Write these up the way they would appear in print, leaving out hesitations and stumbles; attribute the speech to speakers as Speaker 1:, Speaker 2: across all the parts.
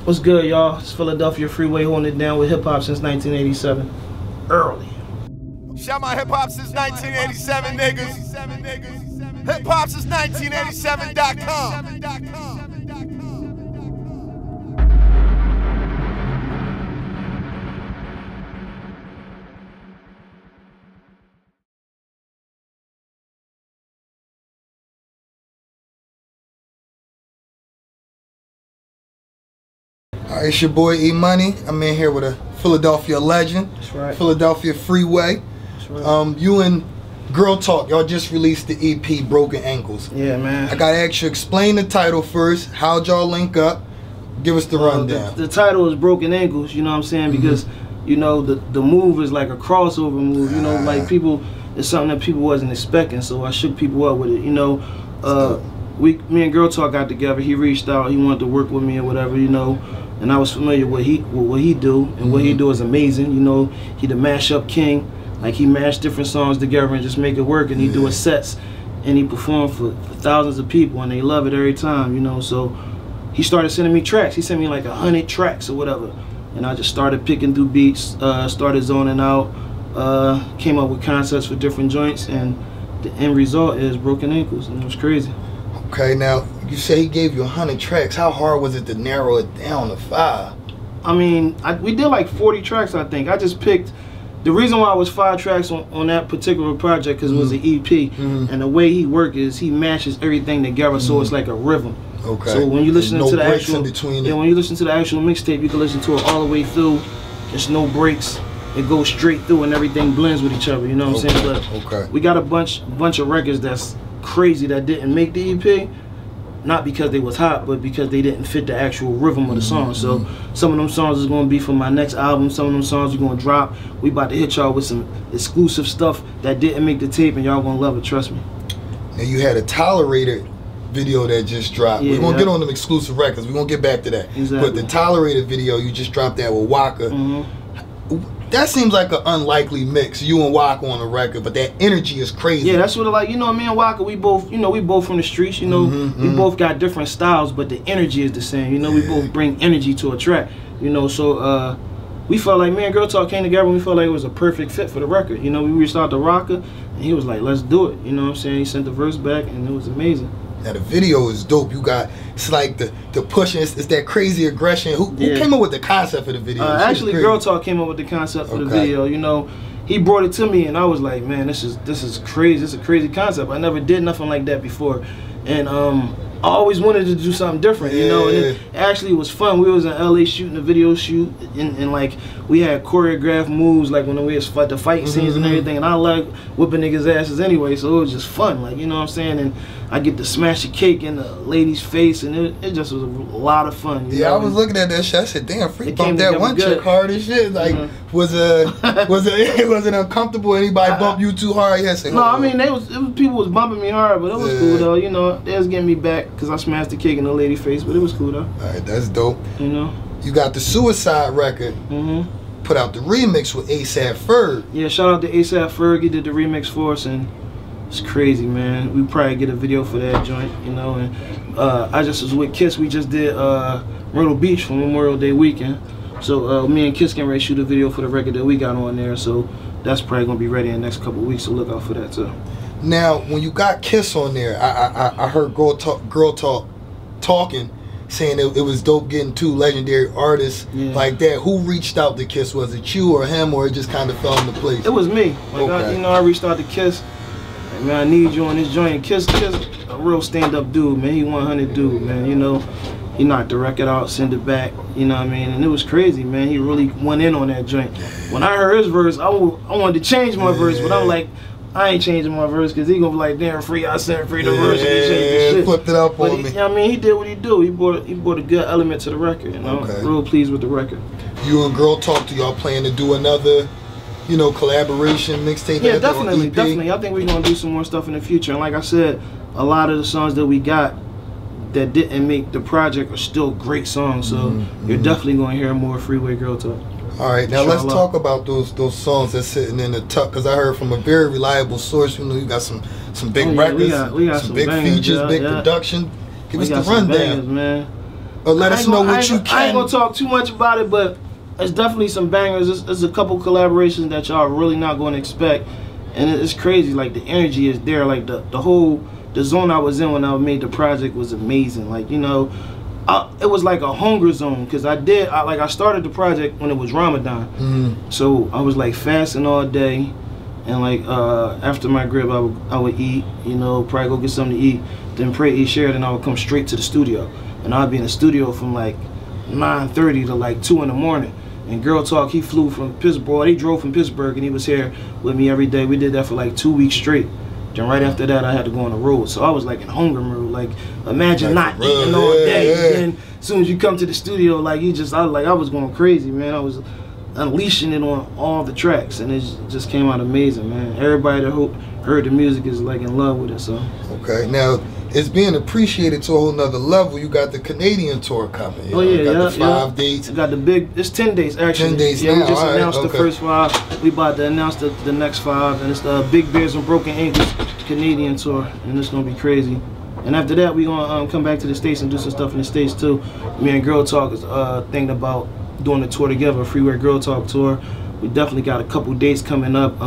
Speaker 1: What's good, y'all? It's Philadelphia Freeway holding it down with hip hop since 1987. Early.
Speaker 2: Shout my hip hop since 1987, niggas. Hip hop since 1987.com.
Speaker 3: Alright, it's your boy E Money. I'm in here with a Philadelphia legend.
Speaker 1: That's right.
Speaker 3: Philadelphia Freeway.
Speaker 1: That's right.
Speaker 3: You and Girl Talk, y'all just released the EP Broken Ankles.
Speaker 1: Yeah, man.
Speaker 3: I gotta ask you, explain the title first. How'd y'all link up? Give us the rundown.
Speaker 1: The title is Broken Ankles, you know what I'm saying? Because, you know, the move is like a crossover move, you know, like people, it's something that people wasn't expecting, so I shook people up with it, you know. Me and Girl Talk got together, he reached out, he wanted to work with me or whatever, you know. And I was familiar with what he do, and what he do is amazing. You know, he the mashup king. Like he mashed different songs together and just make it work. And he do his sets, and he perform for thousands of people, and they love it every time. You know, so he started sending me tracks. He sent me like 100 tracks or whatever, and I just started picking through beats, started zoning out, came up with concepts for different joints, and the end result is Broken Ankles, and it was crazy.
Speaker 3: Okay, now you say he gave you 100 tracks. How hard was it to narrow it down to 5?
Speaker 1: I mean, we did like 40 tracks, I think. I just picked, the reason why it was 5 tracks on that particular project, because it was an EP, and the way he works is he mashes everything together, so it's like a rhythm.
Speaker 3: Okay.
Speaker 1: So when you listen to the actual,
Speaker 3: in between
Speaker 1: when you listen to the actual mixtape, you can listen to it all the way through. There's no breaks. It goes straight through, and everything blends with each other. You know what I'm saying? But we got a bunch of records that's crazy that didn't make the EP. Not because they was hot, but because they didn't fit the actual rhythm of the song. So some of them songs is going to be for my next album. Some of them songs are going to drop. We about to hit y'all with some exclusive stuff that didn't make the tape, and y'all going to love it, trust me.
Speaker 3: Now you had a Tolerated video that just dropped.
Speaker 1: Yeah,
Speaker 3: we're going to get on them exclusive records. We're going to get back to that.
Speaker 1: Exactly.
Speaker 3: But the Tolerated video, you just dropped that with Waka. That seems like an unlikely mix, you and Waka on a record, but that energy is crazy.
Speaker 1: Yeah, that's what it like, you know, me and Waka, we both, you know, we both from the streets, you know, we both got different styles, but the energy is the same, you know, we both bring energy to a track, you know, so we felt like, me and Girl Talk came together and we felt like it was a perfect fit for the record, you know, we reached out to Rocka, and he was like, let's do it, you know what I'm saying, he sent the verse back, and it was amazing.
Speaker 3: Now the video is dope. You got, it's like the pushing, it's that crazy aggression. Who came up with the concept for the video?
Speaker 1: Actually, Girl Talk came up with the concept for the video. You know, he brought it to me, and I was like, man, this is crazy. This is a crazy concept. I never did nothing like that before, and I always wanted to do something different. You know, and it actually was fun. We was in LA shooting a video shoot, and like we had choreographed moves, like when we was the fighting scenes and everything. And I like whipping niggas' asses anyway, so it was just fun. Like, you know what I'm saying? And I get to smash a cake in the lady's face, and it just was a lot of fun. You know?
Speaker 3: I was looking at that shit. I said, "Damn, Free bumped that one chick hard as shit." Like, was it uncomfortable? Anybody bump you too hard? Yes.
Speaker 1: No, I mean, people was bumping me hard, but it was cool though. You know, they was getting me back because I smashed the cake in the lady's face, but it was cool though.
Speaker 3: All right, that's dope.
Speaker 1: You know,
Speaker 3: you got the Suicide record. Put out the remix with ASAP Ferg. Yeah,
Speaker 1: shout out to ASAP Ferg. He did the remix for us, and it's crazy, man. We probably get a video for that joint, you know. And I just was with Kiss. We just did Myrtle Beach for Memorial Day weekend. So me and Kiss can ready to shoot a video for the record that we got on there. So that's probably gonna be ready in the next couple of weeks. So look out for that too.
Speaker 3: Now, when you got Kiss on there, I heard Girl Talk talking, saying it was dope getting 2 legendary artists like that. Who reached out to Kiss? Was it you or him, or it just kind of fell into place?
Speaker 1: It was me. Like I reached out to Kiss. Like, man, I need you on this joint. Kiss, a real stand-up dude, man. He 100 dude, man. You know, he knocked the record out, sent it back. You know what I mean? And it was crazy, man. He really went in on that joint. When I heard his verse, I wanted to change my verse, but I'm like, I ain't changing my verse because he gonna be like, damn, Free, I sent Free the verse and he changed the shit.
Speaker 3: Flipped it up on me.
Speaker 1: You know what I mean? He did what he do. He brought a good element to the record, you know. Real pleased with the record.
Speaker 3: You and Girl Talk, do y'all plan to do another, you know, collaboration mixtape?
Speaker 1: Yeah, definitely. I think we're gonna do some more stuff in the future. And like I said, a lot of the songs that we got that didn't make the project are still great songs. So you're definitely gonna hear more Freeway Girl Talk.
Speaker 3: All right, now let's talk about those songs that's sitting in the tuck, because I heard from a very reliable source, you know, you got some big records,
Speaker 1: we got
Speaker 3: some
Speaker 1: some
Speaker 3: big
Speaker 1: bangers,
Speaker 3: features, big production. Give us the rundown,
Speaker 1: man.
Speaker 3: Or let us know what you can.
Speaker 1: I ain't gonna talk too much about it, but it's definitely some bangers. There's a couple collaborations that y'all really not gonna expect, and it's crazy. Like the energy is there. Like the zone I was in when I made the project was amazing. Like, you know, it was like a hunger zone, because I started the project when it was Ramadan. So I was like fasting all day, and like after my grip I would eat, you know, probably go get something to eat, then pray, eat, share, then I would come straight to the studio, and I'd be in the studio from like 9:30 to like 2 in the morning. And Girl Talk, he flew from Pittsburgh. He drove from Pittsburgh, and he was here with me every day. We did that for like 2 weeks straight. Then right after that, I had to go on the road. So I was like in hunger mood. Like, imagine not eating all day. And then as soon as you come to the studio, like I was going crazy, man. I was unleashing it on all the tracks, and it just came out amazing, man. Everybody that heard the music is like in love with it. So
Speaker 3: okay, now it's being appreciated to a whole nother level. You got the Canadian tour coming. You got the 5 dates.
Speaker 1: I got the big. It's 10 days actually.
Speaker 3: 10 days.
Speaker 1: Yeah,
Speaker 3: now.
Speaker 1: we just announced the first 5. We about to announce the next 5, and it's the Big Bears and Broken Ankles Canadian tour, and it's gonna be crazy. And after that, we gonna come back to the States and do some stuff in the States too. Me and Girl Talk is thinking about doing the tour together, a Freeway Girl Talk tour. We definitely got a couple dates coming up.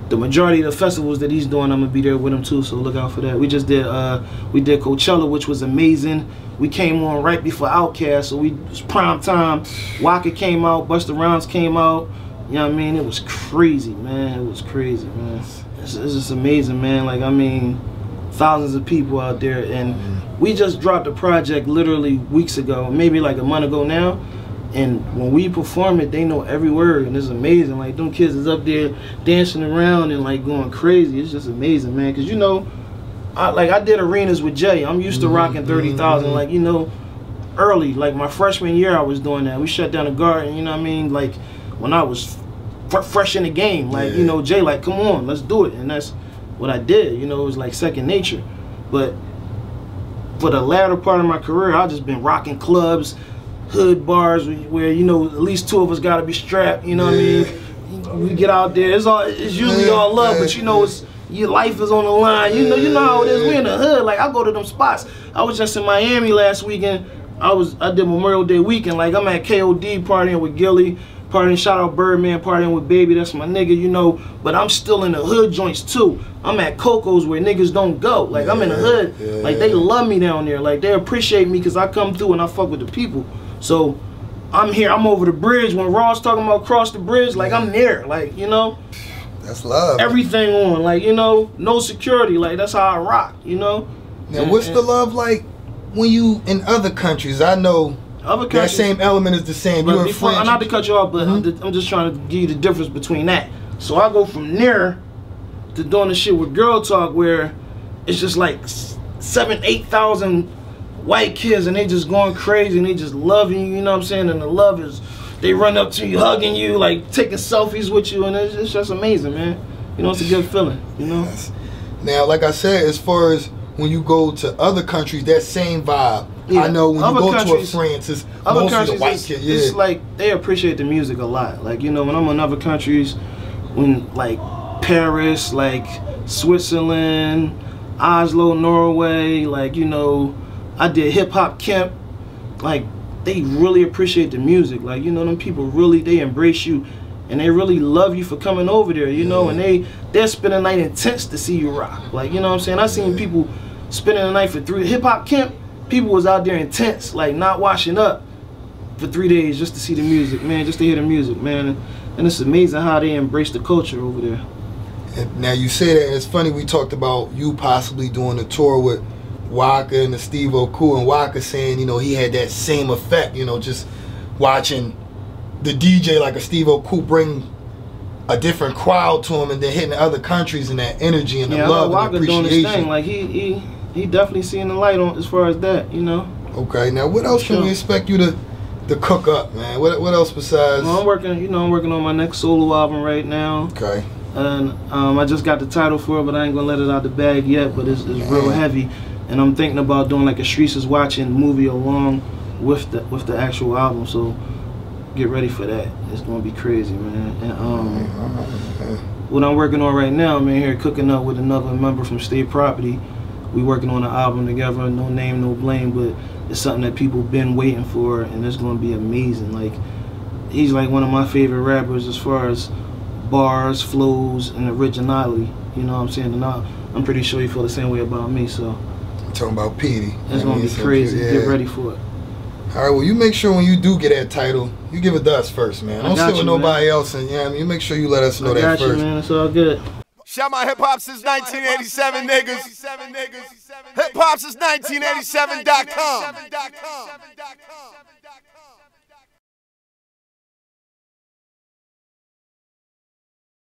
Speaker 1: The majority of the festivals that he's doing, I'm gonna be there with him too, so look out for that. We just did Coachella, which was amazing. We came on right before Outkast, so it was prime time. Waka came out, Busta Rhymes came out. You know what I mean? It was crazy, man. It was crazy, man. It's just amazing, man. Like, I mean, thousands of people out there, and we just dropped a project literally weeks ago, maybe like a month ago now. And when we perform it, they know every word, and it's amazing. Like, them kids is up there dancing around and like going crazy. It's just amazing, man. Cause you know, I did arenas with Jay. I'm used to rocking 30,000. Like, you know, early, like my freshman year, I was doing that. We shut down the Garden. You know what I mean? Like when I was fresh in the game. Like, you know, Jay, like, come on, let's do it. And that's what I did. You know, it was like second nature. But for the latter part of my career, I've just been rocking clubs, hood bars where, you know, at least 2 of us gotta be strapped, you know what I mean? We get out there, it's usually all love, but you know, your life is on the line. You know how it is. We in the hood. Like, I go to them spots. I was just in Miami last weekend. I did Memorial Day weekend. Like, I'm at KOD partying with Gilly, partying, shout out Birdman, partying with Baby, that's my nigga, you know. But I'm still in the hood joints too. I'm at Coco's where niggas don't go. Like, I'm in the hood. Like, they love me down there. Like, they appreciate me because I come through and I fuck with the people. So I'm here, I'm over the bridge. When Raw's talking about cross the bridge, like, I'm there. Like, you know,
Speaker 3: that's love.
Speaker 1: Everything on, like, you know, no security. Like, that's how I rock, you know.
Speaker 3: Now, what's the love like when you in other countries? I know other countries, that same element is the same. You're in France.
Speaker 1: Not to cut you off, but I'm just trying to give you the difference between that. So I go from there to doing the shit with Girl Talk, where it's just like 7,000 to 8,000 white kids, and they just going crazy, and they just loving you, you know what I'm saying? And the love is, they run up to you, hugging you, like taking selfies with you, and it's just amazing, man. You know, it's a good feeling, you know?
Speaker 3: Yes. Now, like I said, as far as when you go to other countries, that same vibe. I know when you go to a France, it's mostly the white kid.
Speaker 1: It's like, they appreciate the music a lot. Like, you know, when I'm in other countries, when like Paris, like Switzerland, Oslo, Norway, like, you know, I did hip hop camp. Like, they really appreciate the music. Like, you know, them people really, they embrace you, and they really love you for coming over there, you know, and they're spending the night in tents to see you rock. Like, you know what I'm saying? I seen people spending the night for 3 hip hop camp. People was out there in tents, like not washing up for 3 days just to see the music, man, just to hear the music, man. And it's amazing how they embrace the culture over there.
Speaker 3: And now you say that, it's funny, we talked about you possibly doing a tour with Waka and the Steve Oku, and Waka saying, you know, he had that same effect, you know, just watching the DJ like a Steve Oku bring a different crowd to him, and then hitting other countries and that energy and the love and appreciation.
Speaker 1: Doing his thing. Like, he definitely seeing the light on as far as that, you know.
Speaker 3: Okay, now what else can we expect you to cook up, man? What else besides?
Speaker 1: Well, I'm working on my next solo album right now.
Speaker 3: Okay.
Speaker 1: And I just got the title for it, but I ain't gonna let it out the bag yet. But it's real heavy. And I'm thinking about doing like a Streets is Watching movie along with the actual album, so get ready for that. It's gonna be crazy, man. And what I'm working on right now, man, here cooking up with another member from State Property. We working on an album together, no name, no blame, but it's something that people been waiting for, and it's gonna be amazing. Like, he's like one of my favorite rappers as far as bars, flows, and originality. You know what I'm saying? And I'm pretty sure you feel the same way about me. So
Speaker 3: I'm talking about Petey.
Speaker 1: It's gonna be crazy. Yeah. Get ready for it.
Speaker 3: All right, well, you make sure when you do get that title, you give it to us first, man. Don't sit with nobody else, and yeah, I mean, you make sure you let us know that first.
Speaker 1: I got you, man. It's all good.
Speaker 2: Shout my hip hop since 1987, niggas. Hip hop since 1987.com.